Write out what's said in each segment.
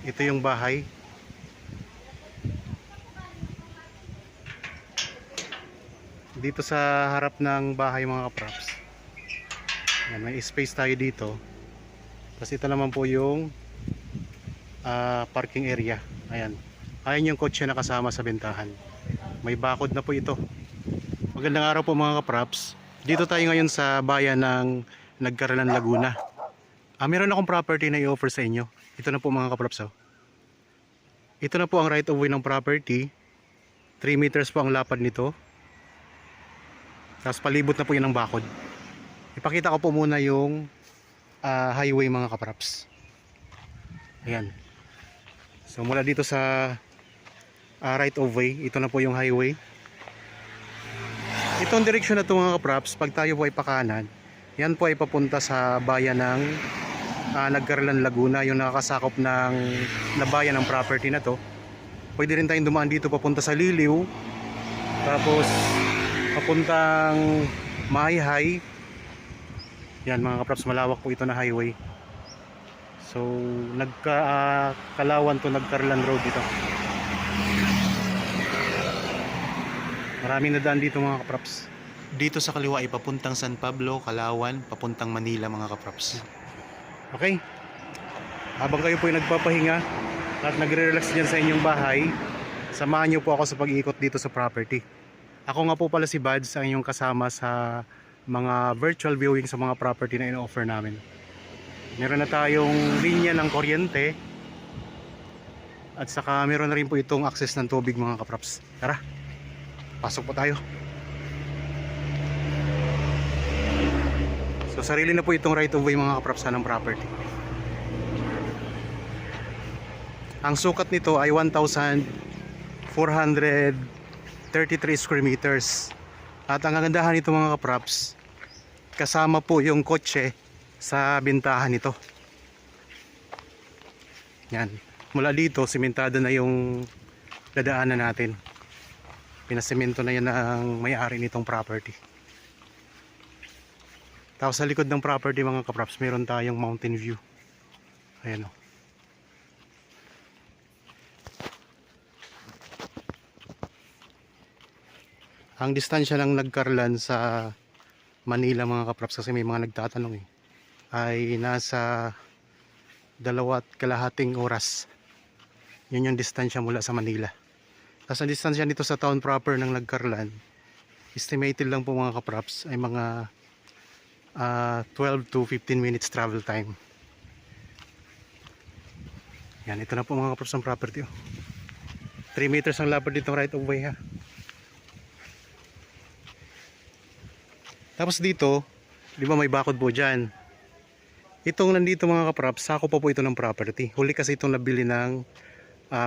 Ito yung bahay. Dito sa harap ng bahay mga kaprops. Yan, may space tayo dito. Tapos ito naman po yung parking area. Ayan. Ayan yung kotse na kasama sa bentahan. May bakod na po ito. Magandang araw po mga kaprops. Dito tayo ngayon sa bayan ng Nagkaralan, Laguna. Meron akong property na i-offer sa inyo. Ito na po mga kaprops. Ito na po ang right of way ng property. 3 meters po ang lapad nito. Tapos palibot na po yun ng bakod. Ipakita ko po muna yung highway mga kaprops. Ayan. So mula dito sa right of way, ito na po yung highway. Itong direksyon na ito mga kaprops, pag tayo po ay pakanan, yan po ay papunta sa bayan ng Nagkaralan, Laguna, yung nakakasakop ng bayan ng property na to. Pwede rin tayong dumaan dito papunta sa Liliw, tapos papuntang Mayhay. Yan mga kaprops, malawak po ito na highway. So Kalawan to Nagkaralan Road dito. Maraming nadaan dito mga kaprops. Dito sa kaliwa ay papuntang San Pablo, Kalawan, papuntang Manila mga kaprops. Okay, habang kayo po ay nagpapahinga at nagre-relax dyan sa inyong bahay, samahan nyo po ako sa pag-iikot dito sa property. Ako nga po pala si Bads, ang inyong kasama sa mga virtual viewing sa mga property na in-offer namin. Meron na tayong linya ng kuryente at saka meron na rin po itong access ng tubig mga kaprops. Tara, pasok po tayo. So sarili na po itong right of way mga kaprops ng property. Ang sukat nito ay 1,433 square meters. At ang kagandahan nito mga kaprops, kasama po yung kotse sa bintahan nito. Yan. Mula dito, simentado na yung dadaanan natin. Pinasemento na yan ang may-ari nitong property. Tapos sa likod ng property mga kaprops, meron tayong mountain view. Ayan o. Ang distansya ng Nagkaralan sa Manila mga kaprops, kasi may mga nagtatanong ay nasa 2.5 oras. Yun yung distansya mula sa Manila. Tapos ang distansya nito sa town proper ng Nagkaralan, estimated lang po mga kaprops, ay mga 12 to 15 minutes travel time. Yan, ito na po mga kaprops ang property. 3 meters ang lapad dito right of way ha. Tapos dito, di ba may bakod po dyan. Itong nandito mga kaprops, sako po ito ng property. Huli kasi itong nabili ng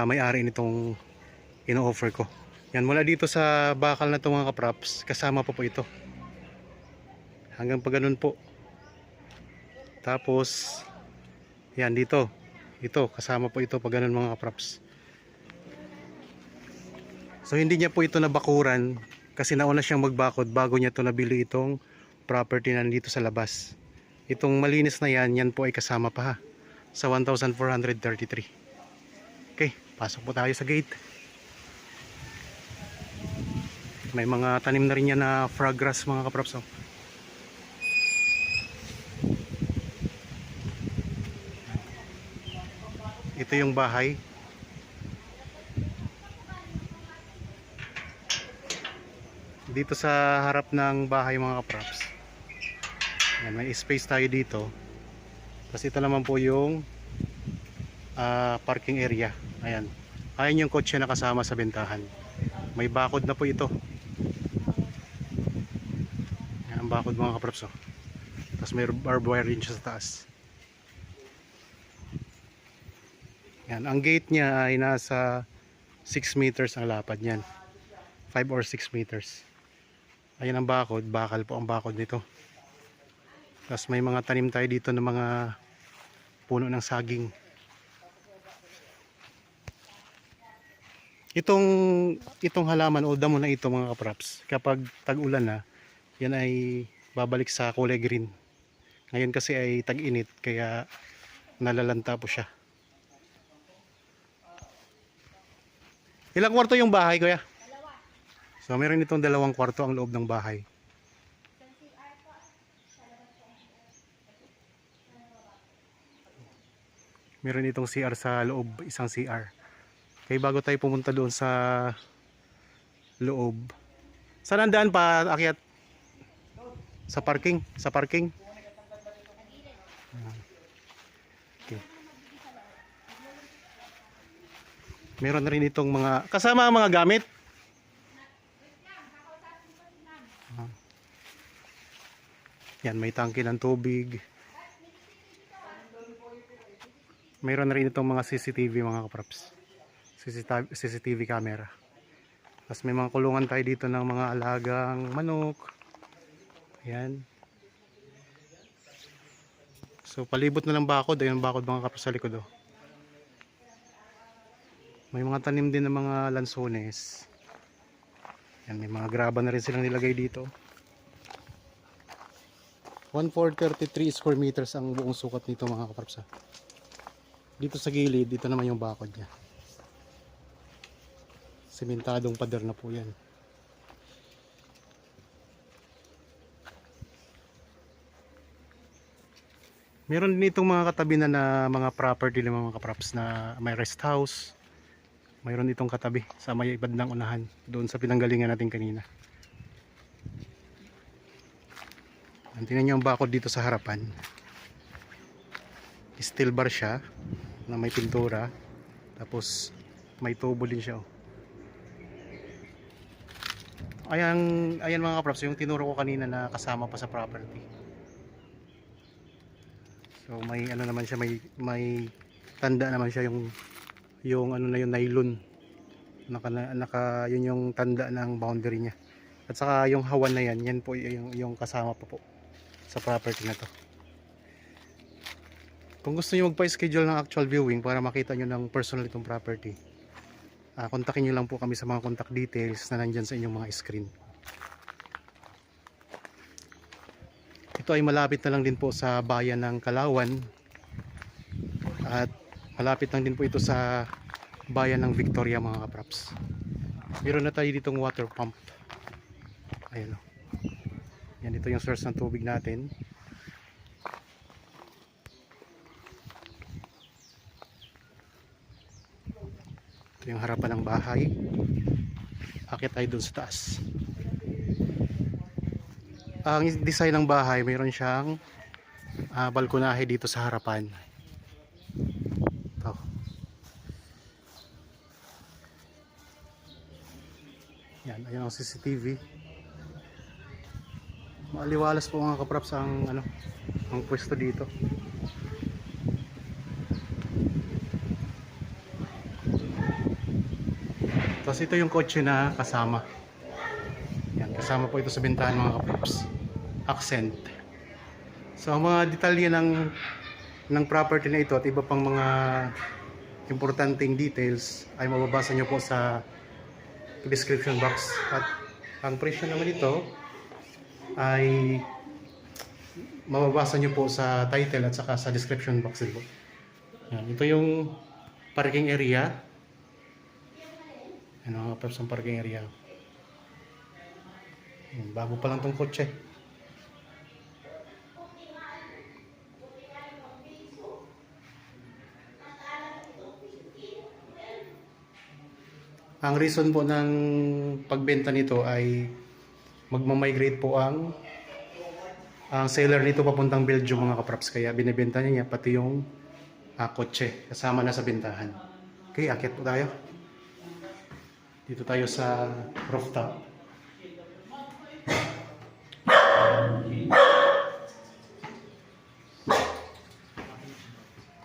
may-ari nitong ino-offer ko. Yan, mula dito sa bakal na ito mga kaprops, kasama po ito. Hanggang pa ganun po. Tapos yan dito. Ito, kasama po ito pa ganun mga kaprops. So hindi niya po ito nabakuran kasi nauna siyang magbakod bago niya ito nabili itong property na nandito sa labas. Itong malinis na yan, yan po ay kasama pa ha, sa 1,433. Okay, pasok po tayo sa gate. May mga tanim na rin yan na frog grass mga kaprops. Ito yung bahay. Dito sa harap ng bahay mga kaprops. Yan, may space tayo dito. Tapos ito naman po yung parking area. Ayan. Ayan yung kotse na kasama sa bentahan. May bakod na po ito. Yan ang bakod mga kaprops. Tapos may barbed wire rin siya sa taas. Yan, ang gate niya ay nasa 6 meters ang lapad niyan. 5 or 6 meters. Ayan ang bakod, bakal po ang bakod nito. Tapos may mga tanim tayo dito ng mga puno ng saging. Itong halaman o damo na ito mga kaprops, kapag tag-ulan na, yan ay babalik sa kulay green. Ngayon kasi ay tag-init kaya nalalanta po siya. Ilang kwarto yung bahay, kuya? So meron itong 2 kwarto ang loob ng bahay. Meron itong CR sa loob, isang CR. Kaya bago tayo pumunta doon sa loob. Saan ang daan pa akyat? Sa parking? Sa parking? Okay. Meron na rin itong mga, kasama ang mga gamit. Yan, may tangke ng tubig. Mayroon na rin itong mga CCTV mga kaprops. CCTV camera. Tapos may mga kulungan tayo dito ng mga alagang manok. Ayan. So palibot na lang bakod. Ayun bakod mga kaprops sa likod. Oh. May mga tanim din ng mga lansones. Ayan, may mga graba na rin silang nilagay dito. 1,433 square meters ang buong sukat nito mga kaprops. Dito sa gilid, dito naman yung bakod niya. Sementadong pader na po yan. Meron din itong mga katabi na mga property ng mga kaprops na may rest house. Mayroon itong katabi sa may bandang unahan doon sa pinanggalingan natin kanina. Tingnan nyo ang bakod dito sa harapan. Steel bar siya na may pintura, tapos may tubo din siya. Oh. Ayan mga kaprops, yung tinuro ko kanina na kasama pa sa property. So may ano naman siya, may tanda naman siya, yung ano na yung nylon. Yun yung tanda ng boundary niya. At saka yung hawan na yan po yung kasama pa po sa property na to. Kung gusto niyo magpa-schedule ng actual viewing para makita nyo ng personal itong property, kontakin nyo lang po kami sa mga contact details na nandyan sa inyong mga screen. Ito ay malapit na lang din po sa bayan ng Kalawan at malapit lang din po ito sa bayan ng Victoria mga kaprops. Meron na tayo ditong water pump. Ayan o. Yan, ito yung source ng tubig natin. Ito yung harapan ng bahay. Akit tayo dun sa taas. Ang design ng bahay, mayroon siyang balkonahe dito sa harapan. Ito. Yan, ayan ang CCTV. Maaliwalas po mga kaprops ang pwesto dito. Tapos ito yung kotse na kasama. Yan, kasama po ito sa bentahan mga kaprops. Accent. So ang mga detalye ng property na ito at iba pang mga importanteng details ay mababasa nyo po sa description box. At ang presyo naman ito ay mababasa nyo po sa title at saka sa description box din po. Yan, ito yung parking area. Ano, perhaps ang parking area. Bago pa lang tong kotse. Ang reason po ng pagbenta nito ay magmamigrate po ang seller nito papuntang Belgium mga kaprops. Kaya binibenta niya pati yung kotse kasama na sa bentahan. Okay, akit po tayo. Dito tayo sa rooftop.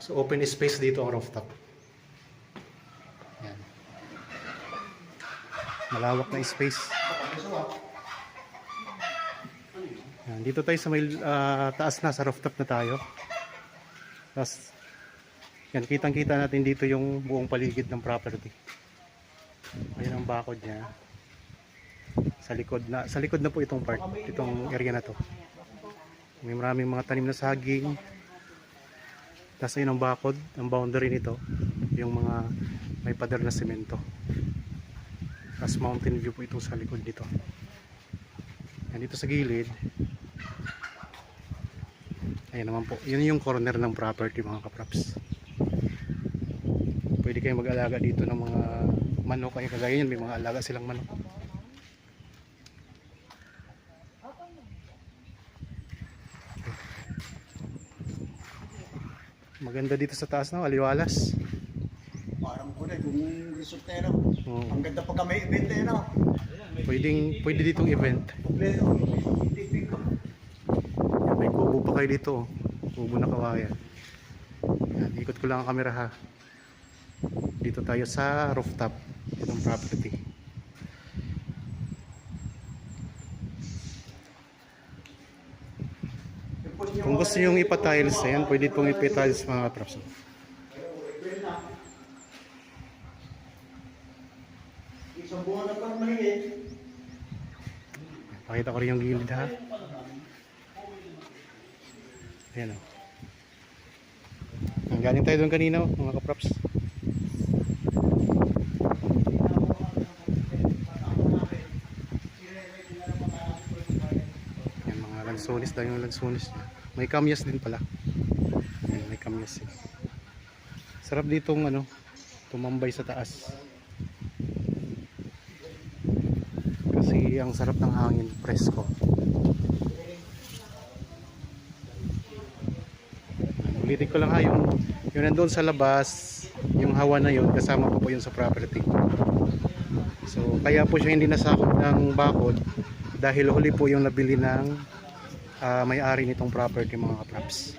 So open space dito ang rooftop. Yan. Malawak na space. Yan. Dito tayo sa may taas na, sa rooftop na tayo. Tapos yan, kitang-kita natin dito yung buong paligid ng property. Ayan ang bakod niya. Sa likod na po itong part, itong area na to. May maraming mga tanim na saging. Tapos ayun ang bakod, ang boundary nito, yung mga may pader na semento. Tapos mountain view po ito sa likod dito. Yan dito sa gilid. Ayan naman po. Yun yung corner ng property mga kaprops. Pwede kayong mag-alaga dito ng mga manok. Ay kagaya yun, may mga alaga silang manok. Maganda dito sa taas, no? Aliwalas. Parang ko na yung resort na yun. Oo. Ang ganda pa kami event na yun. Pwede ditong event. Kompleto. Yan, may kubo pa kayo dito. Oh. Kubo na kawayan. Yan, ikot ko lang ang camera ha. Dito tayo sa rooftop itong property. Kung gusto nyo ipa-tiles, ayan, pwede itong ipa-tiles mga kaprops. Isang buwan na pang maliit. Pakita ko rin yung gilid ha. Ayan o. Galing tayo doon kanina mga kaprops. Yan mga lansones daw yung lansones niya. May kamyas din pala. Ayan, may kamyas eh. Sarap ditong ano, tumambay sa taas. Kasi ang sarap ng hangin, presko. Ulitin ko lang ha, yung nandun sa labas, yung hawa na yun, kasama ko po yun sa property. So, kaya po siya hindi nasakop ng bakod dahil huli po yung nabili ng may-ari nitong property mga kaprops.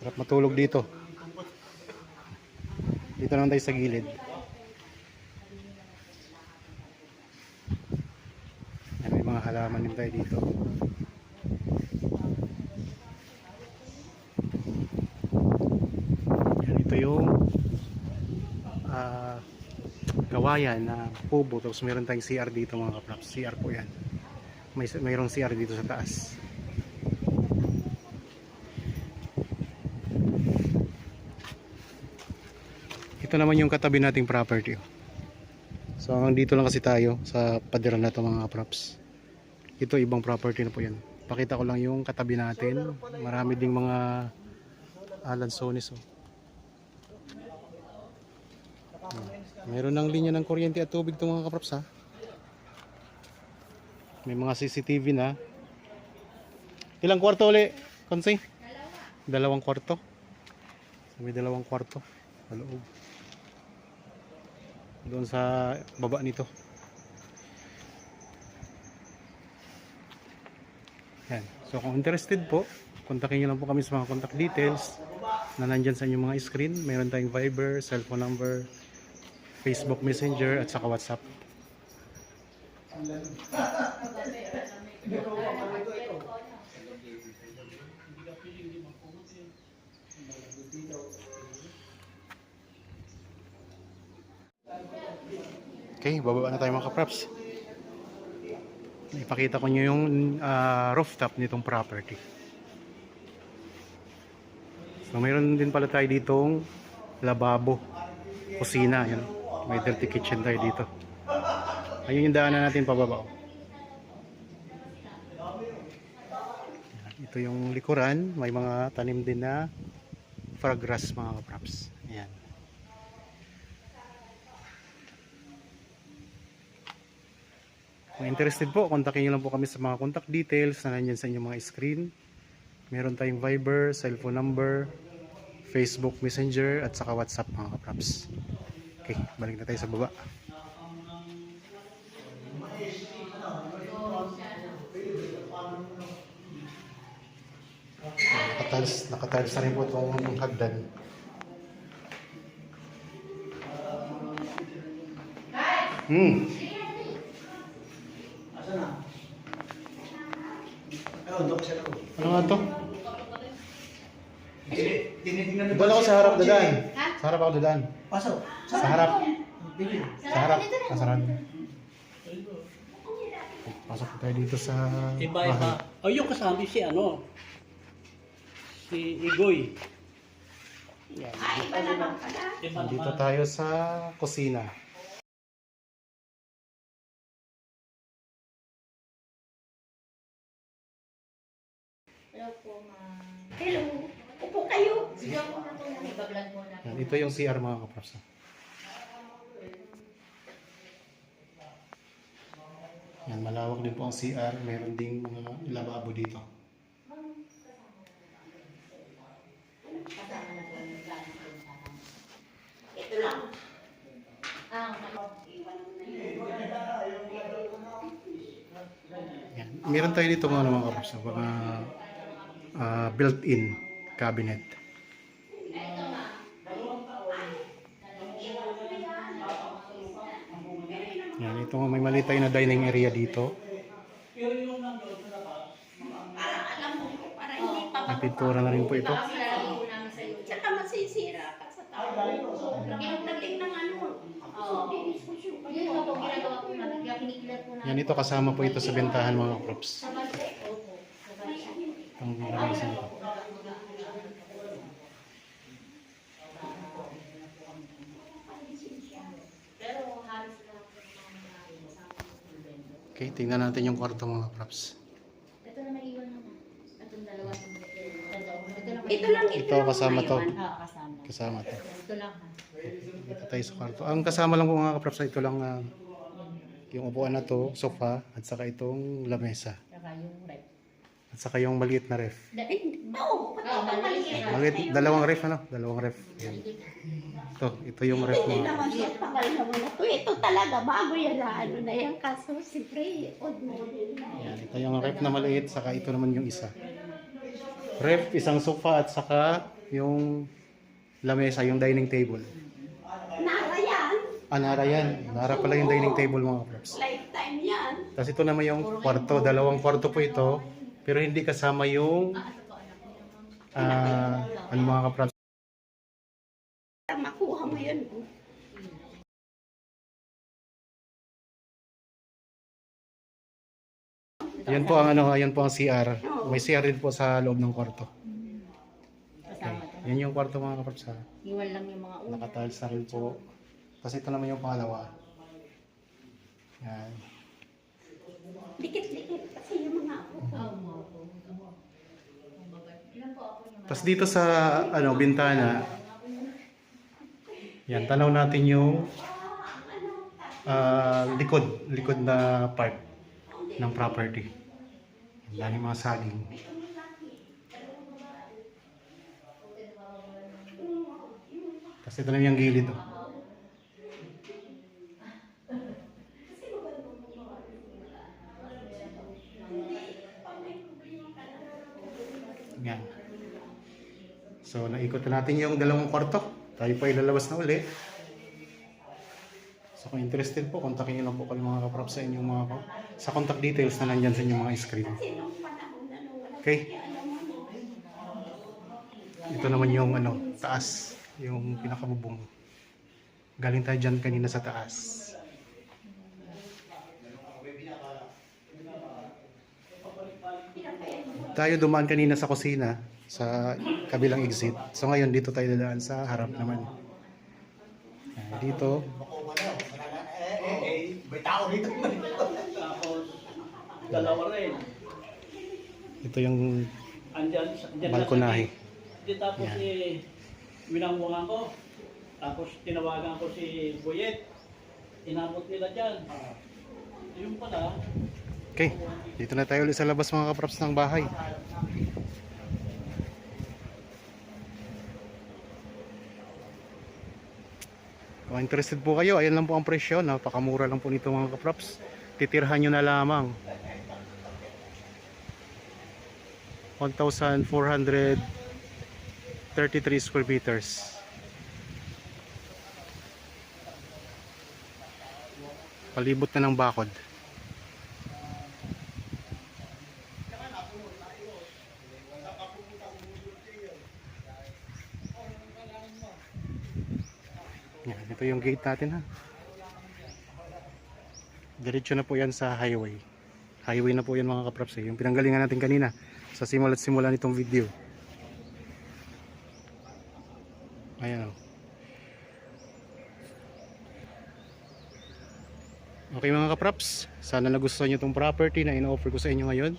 Sarap matulog dito. Dito naman tayo sa gilid. Yan, may mga halaman din tayo dito. Yan, ito yung kawayan na kubo. Tapos meron tayong CR dito mga kaprops. CR po yan. Mayroong CR dito sa taas. Ito naman yung katabi nating property. So hanggang dito lang kasi tayo sa padiran na ito mga kaprops. Ito ibang property na po yan. Pakita ko lang yung katabi natin. Marami ding mga lansones. Oh. Meron ng linya ng kuryente at tubig itong mga kaprops ha. May mga CCTV na. Ilang kwarto ulit? Konsay? Dalawang kwarto. May dalawang kwarto sa loob. Doon sa baba nito. Yan. So kung interested po, kontakin nyo lang po kami sa mga contact details na nandyan sa inyong mga screen. Mayroon tayong Viber, cellphone number, Facebook Messenger at saka WhatsApp. Okay, bababa na tayo mga kaprops. Ipakita ko nyo yung rooftop nitong property. So mayroon din pala tayo ditong lababo, kusina, yan. May dirty kitchen tayo dito. Ayun yung daanan natin pababa. Ito yung likuran, may mga tanim din na frog grass mga kaprops. Ayan. Kung interested po, kontakin nyo lang po kami sa mga contact details na nandyan sa inyong mga screen. Meron tayong Viber, cellphone number, Facebook Messenger at saka WhatsApp mga kaprops. Okay, balik na tayo sa baba. Nakatiles na rin po itong hagdan. Asa na? Ayun, doon siya ako. Ano nga to? Tinitingnan Doon ako sa harap dadaan. Sa harap ako dadaan. Pasok. Sa harap. Bili. Sa harap. Sa harap. Pasok tayo dito sa Iba-iba. bahay. O yung kasama si ano? Si Igoy. Yan. Ay, iba naman pala. Dito tayo sa kusina. Hello po, ma'am. Hello. Upo kayo. Sigaw mo na po na. Iba-vlog mo na. Yan. Ito yung CR mga kaprops. Yan, malawak din po ang CR. Meron ding mga lababo dito. Kasama na po yung gamit ko sa akin. Ito lang. Yan. Meron tayo dito mga kaprops. Mga built-in cabinet. Yan, ito nga may maliit tayo na dining area dito. Alam mo, para hindi pa May pintura na rin po ito. Lalagay ko namin sa iyo. Tsaka masisira ka sa tao. Yung dating ng ano. Yun nga po, ginagawa ko namin. Kaya pinikilat ko namin. Yan, ito kasama po ito sa bentahan mga kaprops. Sa balde? Opo. Sa balde. Itong lamesa nito. Pero halos lahat ng mga kasama ng vendor. Okay, tingnan natin yung kwarto mga kaprops. Ito na maiwan naman. Itong dalawa. Ito lang, Ito kasama to. Kasama. Kasama to. Ito lang ha. Dito tayo sa kwarto. Ang kasama lang po mga kaprops, ito lang yung upuan na to, sofa, at saka itong lamesa. Saka yung rep. At saka yung maliit na ref. Oo, Maliit. Maliit, dalawang ref ano? Dalawang ref. Yan. Ito yung ref hindi mga naman siya tagal naman na to. Ito talaga, bago yan na ano na yan. Kaso, siyempre, old model na. Yan, ito yung ref na maliit, saka ito naman yung isa. Ref, isang sofa, at saka yung lamesa, yung dining table. Nara yan. Nara yan. Nara pala yung dining table mga kaprops. Lifetime yan. Tapos ito naman yung kwarto, dalawang kwarto po ito, pero hindi kasama yung ano mga kaprops. Makuha mo yun. Yan po ang ano, yan po ang CR. May CR din po sa loob ng kwarto. Kasama to. Yan yung kwarto mga kaprops ha. Iwan lang yung mga una. Nakatiles na rin po. Tapos ito naman yung pangalawa. Yan. Dikit-dikit kasi yung mga ako. Ilan po ako yung Tapos dito sa ano, bintana, yan, tanaw natin yung likod na part ng property. Ang daming mga saging. Tapos ito na yung gilid. Oh. Yan. So, naikot na natin yung dalawang kwarto. Tayo pa ilalabas na uli. So, kung interested po, kontakin nyo lang po kayo mga kaprops sa inyong mga sa contact details na nandyan sa inyong mga screen. Okay? Ito naman yung ano, taas. Yung pinakabubong. Galing tayo dyan kanina sa taas. Tayo dumaan kanina sa kusina sa kabilang exit. So ngayon dito tayo dadaan sa harap naman. Dito. May tao dito. Tapos, dalawa rin. Ito yung Andyan balkonahe. Di tapos Yan. minangungan ko. Tapos tinawagan ko si Boyet. Inabot nila dyan. Yung pala, Okay, dito na tayo ulit sa labas mga kaprops ng bahay. Kung interested po kayo, ayan lang po ang presyo. Napakamura lang po nito mga kaprops. Titirhan nyo na lamang 1,433 square meters. Palibot na ng bakod. Yan, ito yung gate natin ha. Diretso na po yan sa highway. Highway na po yan mga kaprops eh. Yung pinanggalingan natin kanina sa simula nitong video. Ayan o. Okay mga kaprops, sana nagustuhan nyo itong property na in-offer ko sa inyo ngayon.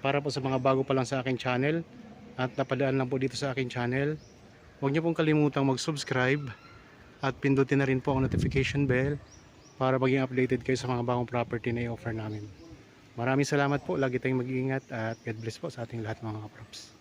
Para po sa mga bago pa lang sa aking channel at napadaan lang po dito sa aking channel, huwag nyo pong kalimutang mag-subscribe at pindutin na rin po ang notification bell para maging updated kayo sa mga bagong property na i-offer namin. Maraming salamat po, lagi tayong mag-iingat at God bless po sa ating lahat mga kaprops.